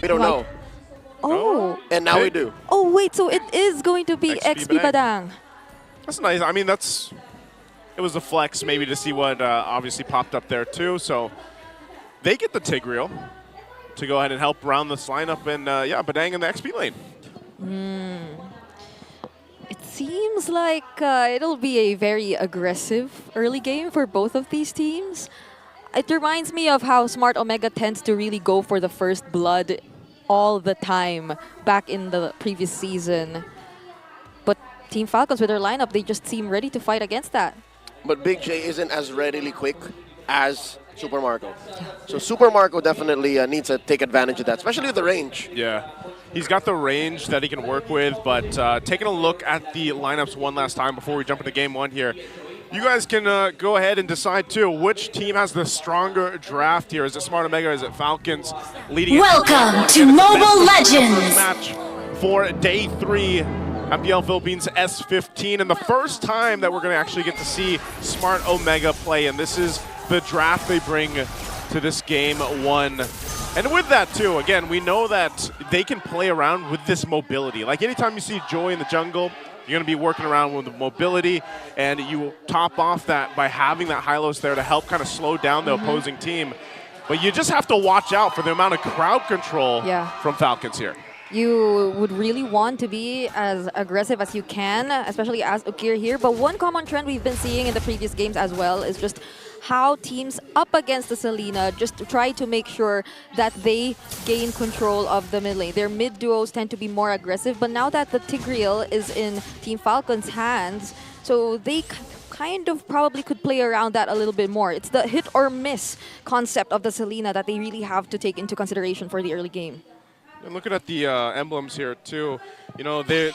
We don't know. Oh. And now we do. Oh, wait, so it is going to be XP XP Badang. That's nice. I mean, it was a flex maybe to see what obviously popped up there too. So they get the Tigreal to go ahead and help round this lineup, and yeah, Badang in the XP lane. It seems like it'll be a very aggressive early game for both of these teams. It reminds me of how Smart Omega tends to really go for the first blood all the time back in the previous season. But Team Falcons with their lineup, they just seem ready to fight against that. But Big J isn't as readily quick as Super Marco. So Super Marco definitely needs to take advantage of that, especially with the range. Yeah, he's got the range that he can work with, but taking a look at the lineups one last time before we jump into game one here, you guys can go ahead and decide too which team has the stronger draft here. Is it Smart Omega? Is it Falcons leading? Welcome to Mobile Legends. Match for day 3, MPL Philippines S15, and the first time that we're going to actually get to see Smart Omega play, and this is the draft they bring to this game 1. And with that too, again, we know that they can play around with this mobility. Like anytime you see Joy in the jungle, you're going to be working around with the mobility, and you top off that by having that Hylos there to help kind of slow down the opposing team. But you just have to watch out for the amount of crowd control from Falcons here. You would really want to be as aggressive as you can, especially as Ukir here. But one common trend we've been seeing in the previous games as well is just how teams up against the Selena just try to make sure that they gain control of the mid lane. Their mid duos tend to be more aggressive, but now that the Tigreal is in Team Falcon's hands, so they kind of probably could play around that a little bit more. It's the hit or miss concept of the Selena that they really have to take into consideration for the early game. And looking at the emblems here too, you know, the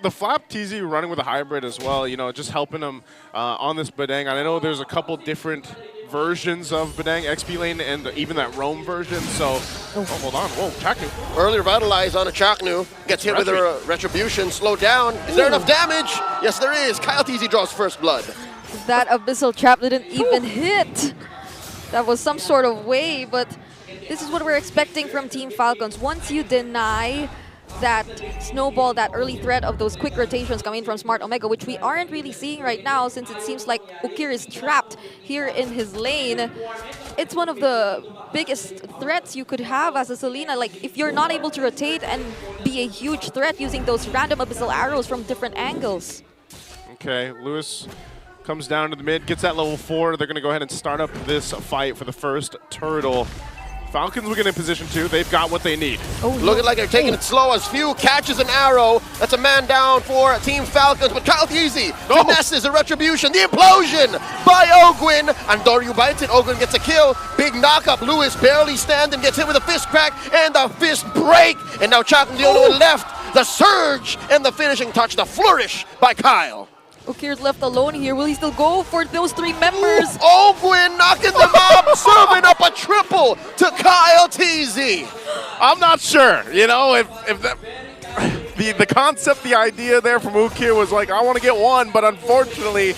Flap TZ running with a hybrid as well, you know, just helping them on this Badang. And I know there's a couple different versions of Badang, XP lane, and even that roam version. So, hold on. Whoa, Chaknu. Early revitalize on a Chaknu. Gets hit with a retribution. Slow down. Is there enough damage? Yes, there is. Kyle TZ draws first blood. That Abyssal Trap didn't even hit. That was some sort of way, but this is what we're expecting from Team Falcons. Once you deny that snowball, that early threat of those quick rotations coming from Smart Omega, which we aren't really seeing right now since it seems like Ukir is trapped here in his lane. It's one of the biggest threats you could have as a Selena. Like, if you're not able to rotate and be a huge threat using those random Abyssal arrows from different angles. Okay, Lewis comes down to the mid, gets that level 4. They're going to go ahead and start up this fight for the first turtle. Falcons will get in position 2. They've got what they need. Looking like they're taking it slow as Few catches an arrow. That's a man down for Team Falcons, but Kyle TZ finesses a retribution. The implosion by Ogwin, and Doryu bites it. Ogwin gets a kill. Big knockup. Lewis barely standing, gets hit with a fist crack and the fist break. And now Chakun the only one left. The surge and the finishing touch, the flourish by Kyle. Ukir's left alone here. Will he still go for those 3 members? Ogwin knocking them out, serving up a triple to Kyle TZ. I'm not sure, you know, if that, the concept, the idea there from Ukir was like, I want to get one, but unfortunately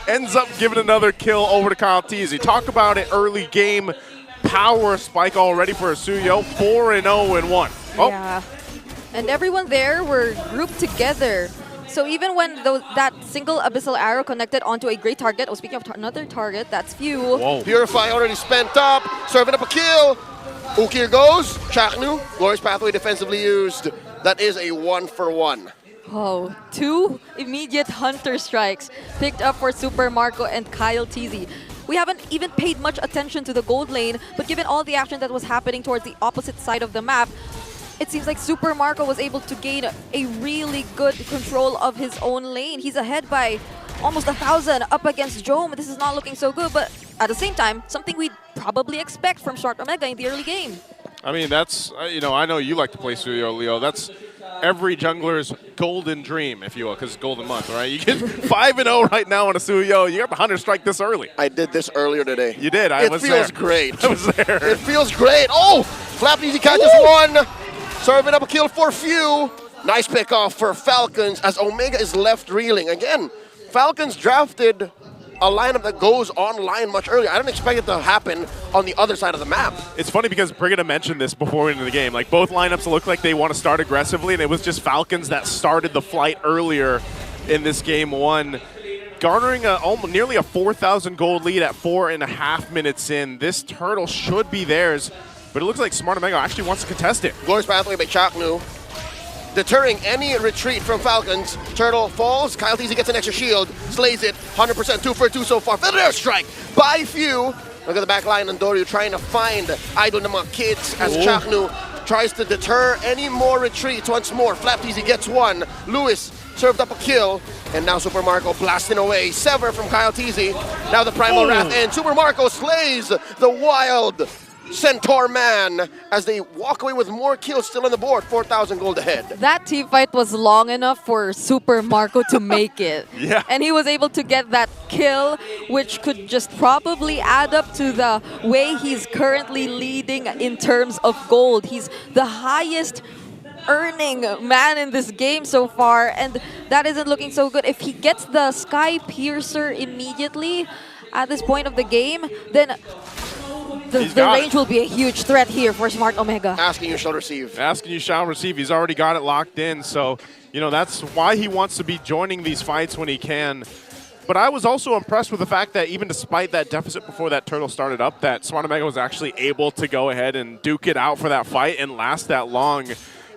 ends up giving another kill over to Kyle TZ. Talk about it, early game power spike already for Asuyo, 4-0-1. Oh. Yeah, and everyone there were grouped together. So even when that single Abyssal arrow connected onto a great target, speaking of another target, that's Few. Whoa. Purify already spent up, serving up a kill. Ukir goes, Chaknu, Glorious Pathway defensively used. That is a 1-for-1. Oh, 2 immediate Hunter strikes picked up for Super Marco and Kyle TZ. We haven't even paid much attention to the gold lane, but given all the action that was happening towards the opposite side of the map, it seems like Super Marco was able to gain a really good control of his own lane. He's ahead by almost 1,000 up against Jome. This is not looking so good, but at the same time, something we'd probably expect from Smart Omega in the early game. I mean, that's, you know, I know you like to play Suyo, Leo. That's every jungler's golden dream, if you will, because it's golden month, right? You get 5-0 right now on a Suyo. You got the Hunter strike this early. I did this earlier today. You did. I was there. It feels great. I was there. It feels great. Oh, Flap Easy catches one. Serving up a kill for Few. Nice pick off for Falcons as Omega is left reeling. Again, Falcons drafted a lineup that goes online much earlier. I don't expect it to happen on the other side of the map. It's funny because Brigida mentioned this before we went into the game. Like, both lineups look like they want to start aggressively, and it was just Falcons that started the flight earlier in this game one, garnering nearly a 4,000 gold lead at 4.5 minutes in. This turtle should be theirs, but it looks like Smart Omega actually wants to contest it. Glorious pathway by Chaknu, deterring any retreat from Falcons. Turtle falls, Kyle Teasy gets an extra shield, slays it, 100%, 2 for 2 so far. Feather airstrike by Few. Look at the back line, and Doryu trying to find idol ng mga kids as Chaknu tries to deter any more retreats once more. Flap Teasy gets one. Lewis served up a kill, and now Super Marco blasting away. Sever from Kyle Teasy. Now the Primal Wrath, and Super Marco slays the wild Centaur man as they walk away with more kills still on the board. 4,000 gold ahead. That team fight was long enough for Super Marco to make it. Yeah. And he was able to get that kill, which could just probably add up to the way he's currently leading in terms of gold. He's the highest earning man in this game so far, and that isn't looking so good. If he gets the Sky Piercer immediately at this point of the game, then the range will be a huge threat here for Smart Omega. Asking you shall receive. Asking you shall receive. He's already got it locked in, so you know that's why he wants to be joining these fights when he can. But I was also impressed with the fact that even despite that deficit before that turtle started up, that Smart Omega was actually able to go ahead and duke it out for that fight and last that long.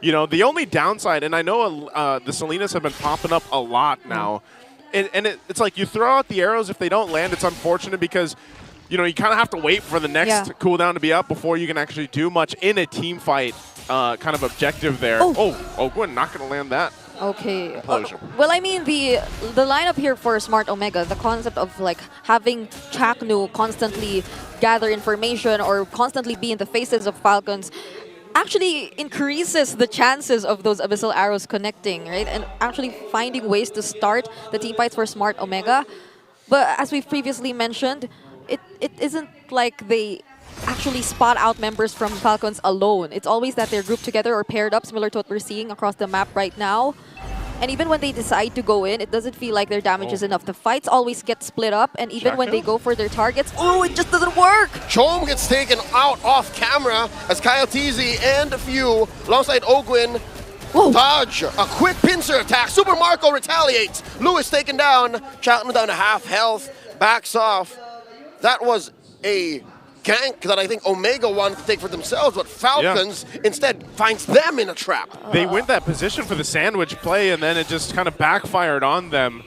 You know, the only downside, and I know the Salinas have been popping up a lot now, and it's like you throw out the arrows, if they don't land, it's unfortunate because you know, you kind of have to wait for the next cooldown to be up before you can actually do much in a team fight kind of objective there. Gwen not going to land that. Okay. Well, I mean, the lineup here for Smart Omega, the concept of like having Chaknu constantly gather information or constantly be in the faces of Falcons actually increases the chances of those abyssal arrows connecting, right? And actually finding ways to start the team fights for Smart Omega. But as we've previously mentioned, it isn't like they actually spot out members from Falcons alone. It's always that they're grouped together or paired up, similar to what we're seeing across the map right now. And even when they decide to go in, it doesn't feel like their damage is enough. The fights always get split up, and even when they go for their targets, it just doesn't work! Chom gets taken out off camera as Kyle Teasy and Few, alongside Ogwin, dodge a quick pincer attack. Super Marco retaliates. Lewis taken down. Chalton down to half health, backs off. That was a gank that I think Omega wanted to take for themselves, but Falcons instead finds them in a trap. They went that position for the sandwich play, and then it just kind of backfired on them.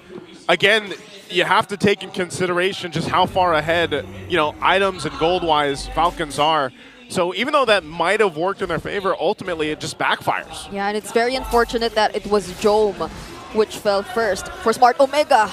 Again, you have to take in consideration just how far ahead, you know, items and gold-wise Falcons are. So even though that might have worked in their favor, ultimately it just backfires. Yeah, and it's very unfortunate that it was Jome which fell first for Smart Omega.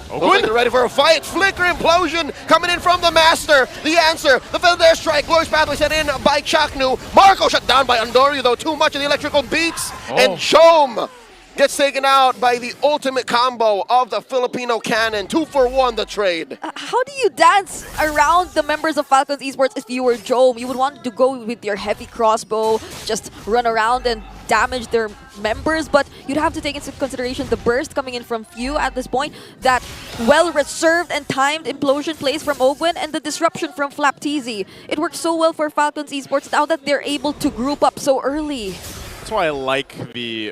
Looks like they're ready for a fight. Flicker Implosion coming in from the Master. The answer, the Feather Airstrike. Glorious Pathway set in by Chaknu. Marco shut down by Andoryu, though too much of the electrical beats. And Chom gets taken out by the ultimate combo of the Filipino Cannon. 2 for 1 the trade. How do you dance around the members of Falcons Esports if you were Jome? You would want to go with your heavy crossbow, just run around and damage their members, but you'd have to take into consideration the burst coming in from Few at this point, that well-reserved and timed implosion plays from Ogwin, and the disruption from Flap Teasy. It worked so well for Falcons Esports now that they're able to group up so early. That's why I like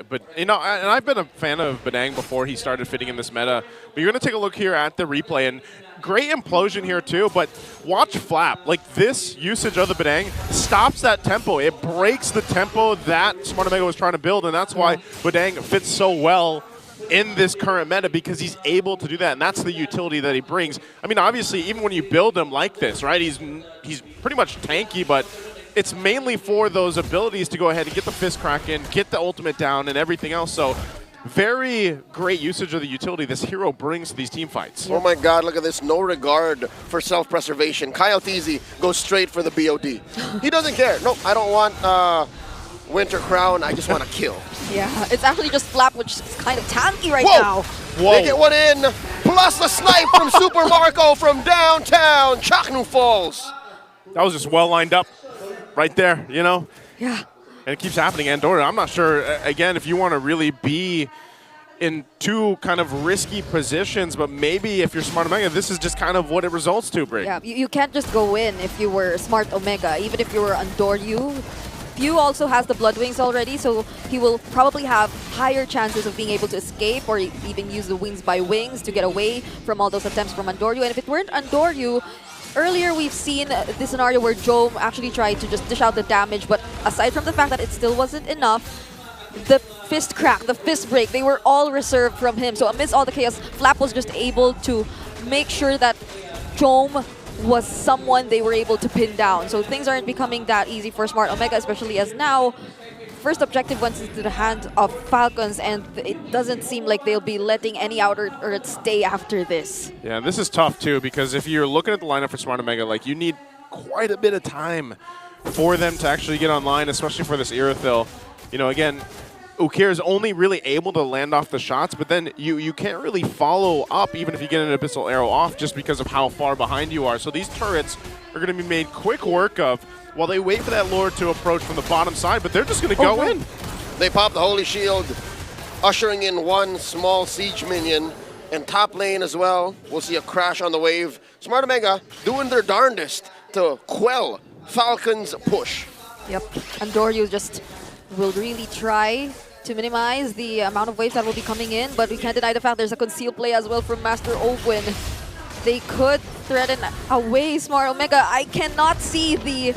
but you know, and I've been a fan of Badang before he started fitting in this meta. But you're going to take a look here at the replay, and great implosion here too, but watch Flap. Like, this usage of the Badang stops that tempo. It breaks the tempo that Smart Omega was trying to build, and that's why Badang fits so well in this current meta, because he's able to do that, and that's the utility that he brings. I mean, obviously, even when you build him like this, right, he's pretty much tanky, but it's mainly for those abilities to go ahead and get the fist crack in, get the ultimate down, and everything else. So very great usage of the utility this hero brings to these team fights. Oh my god, look at this. No regard for self-preservation. Kyle Teasy goes straight for the BOD. He doesn't care. Nope, I don't want Winter Crown. I just want to kill. Yeah, it's actually just Flap, which is kind of tanky right now. They get one in, plus the snipe from Super Marco from downtown. Chaknu falls. That was just well lined up right there, you know? Yeah. And it keeps happening. Andorra, I'm not sure, again, if you want to really be in two kind of risky positions, but maybe if you're Smart Omega, this is just kind of what it results to, Brig. Yeah, you can't just go in if you were Smart Omega, even if you were Andoryu. Few also has the Blood Wings already, so he will probably have higher chances of being able to escape or even use the Wings by Wings to get away from all those attempts from Andoryu. And if it weren't Andoryu, earlier we've seen this scenario where Jome actually tried to just dish out the damage, but aside from the fact that it still wasn't enough, the fist crack, the fist break, they were all reserved from him. So amidst all the chaos, Flap was just able to make sure that Jome was someone they were able to pin down. So things aren't becoming that easy for Smart Omega, especially as now first objective went into the hand of Falcons, and it doesn't seem like they'll be letting any outer Earth stay after this. Yeah, this is tough too, because if you're looking at the lineup for Smart Omega, like, you need quite a bit of time for them to actually get online, especially for this Irithyll. You know, again, Ukir is only really able to land off the shots, but then you can't really follow up even if you get an Abyssal Arrow off just because of how far behind you are. So these turrets are going to be made quick work of while they wait for that Lord to approach from the bottom side, but they're just going to go in. They pop the Holy Shield, ushering in one small siege minion. And top lane as well, we'll see a crash on the wave. Smart Omega doing their darndest to quell Falcons' push. Yep, Andoryu just will really try to minimize the amount of waves that will be coming in, but we can't deny the fact there's a concealed play as well from Master Ogwin. They could threaten away Smart Omega. I cannot see the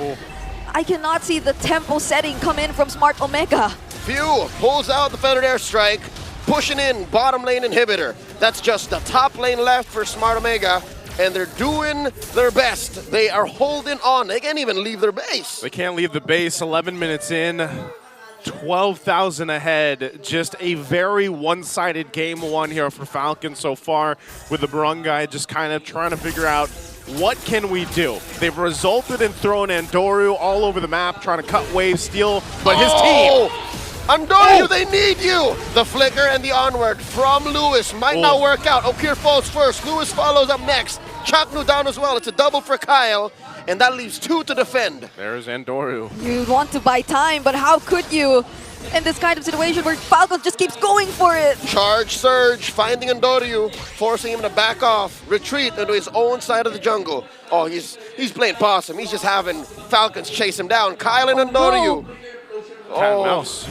tempo setting come in from Smart Omega. Few pulls out the Feathered Airstrike, pushing in bottom lane inhibitor. That's just the top lane left for Smart Omega, and they're doing their best. They are holding on. They can't even leave their base. They can't leave the base. 11 minutes in. 12,000 ahead. Just a very one-sided game one here for Falcons so far, with the Barangay just kind of trying to figure out what can we do. They've resulted in throwing Andoryu all over the map, trying to cut waves, steal, but his team. Andoryu, they need you! The flicker and the onward from Lewis might not work out. Okir falls first. Lewis follows up next. Chaknu down as well. It's a double for Kyle, and that leaves two to defend. There's Andoryu. You want to buy time, but how could you in this kind of situation where Falcons just keeps going for it? Charge Surge, finding Andoryu, forcing him to back off, retreat into his own side of the jungle. Oh, he's playing possum. He's just having Falcons chase him down. Kyle and Andoryu. Cat and mouse.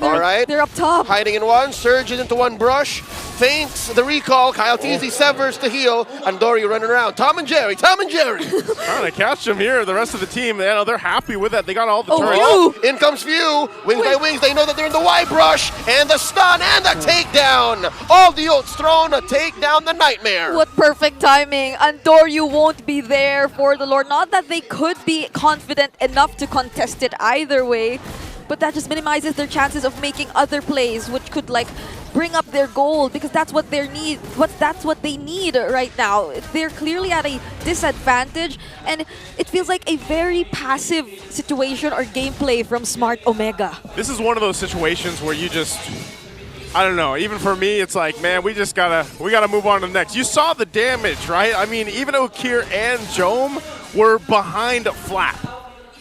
All right. They're up top. Hiding in one, surges into one brush, feints the recall. Kyle Teasy severs the heal. Andoryu running around. Tom and Jerry. Trying to catch him here. The rest of the team, they're happy with that. They got all the turrets. Oh, in comes Few. Wings by wings. They know that they're in the Y brush. And the stun and the takedown. All the oats thrown to take down the Nightmare. What perfect timing. Andoryu won't be there for the Lord. Not that they could be confident enough to contest it either way, but that just minimizes their chances of making other plays, which could like bring up their goal, because that's what they need. That's what they need right now. They're clearly at a disadvantage, and it feels like a very passive situation or gameplay from Smart Omega. This is one of those situations where you just, I don't know, even for me, it's like, man, we gotta move on to the next. You saw the damage, right? I mean, even Okir and Jome were behind Flap.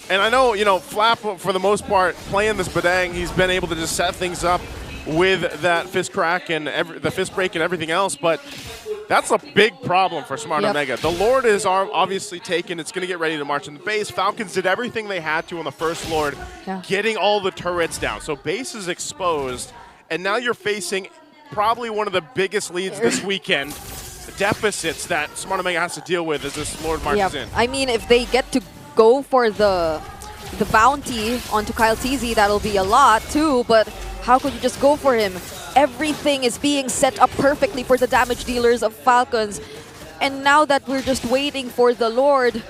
And I know, you know, Flap, for the most part, playing this Badang, he's been able to just set things up with that fist crack and the fist break and everything else, but that's a big problem for Smart Omega. The Lord is obviously taken. It's going to get ready to march in the base. Falcons did everything they had to on the first Lord, getting all the turrets down. So base is exposed, and now you're facing probably one of the biggest leads this weekend. Deficits that Smart Omega has to deal with as this Lord marches in. I mean, if they get to go for the bounty onto Kyle Teasy, that'll be a lot too, but how could you just go for him? Everything is being set up perfectly for the damage dealers of Falcons, and now that we're just waiting for the Lord,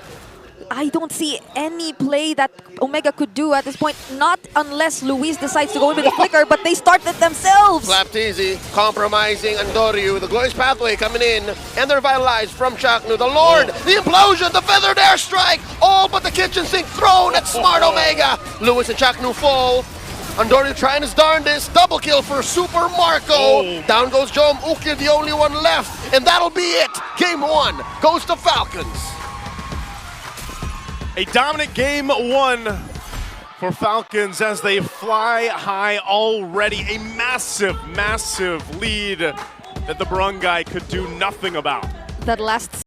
I don't see any play that Omega could do at this point, not unless Luis decides to go in with a flicker, but they started themselves. Slapped easy, compromising Andoryu. The Glorious Pathway coming in, and they're revitalized from Chaknu. The Lord, the implosion, the Feathered Airstrike, all but the kitchen sink thrown at Smart Omega. Lewis and Chaknu fall. Andoryu trying his darndest. Double kill for Super Marco. Down goes Jome. Ukir, the only one left, and that'll be it. Game one goes to Falcons. A dominant game one for Falcons as they fly high already. A massive, massive lead that the Barangay could do nothing about. That last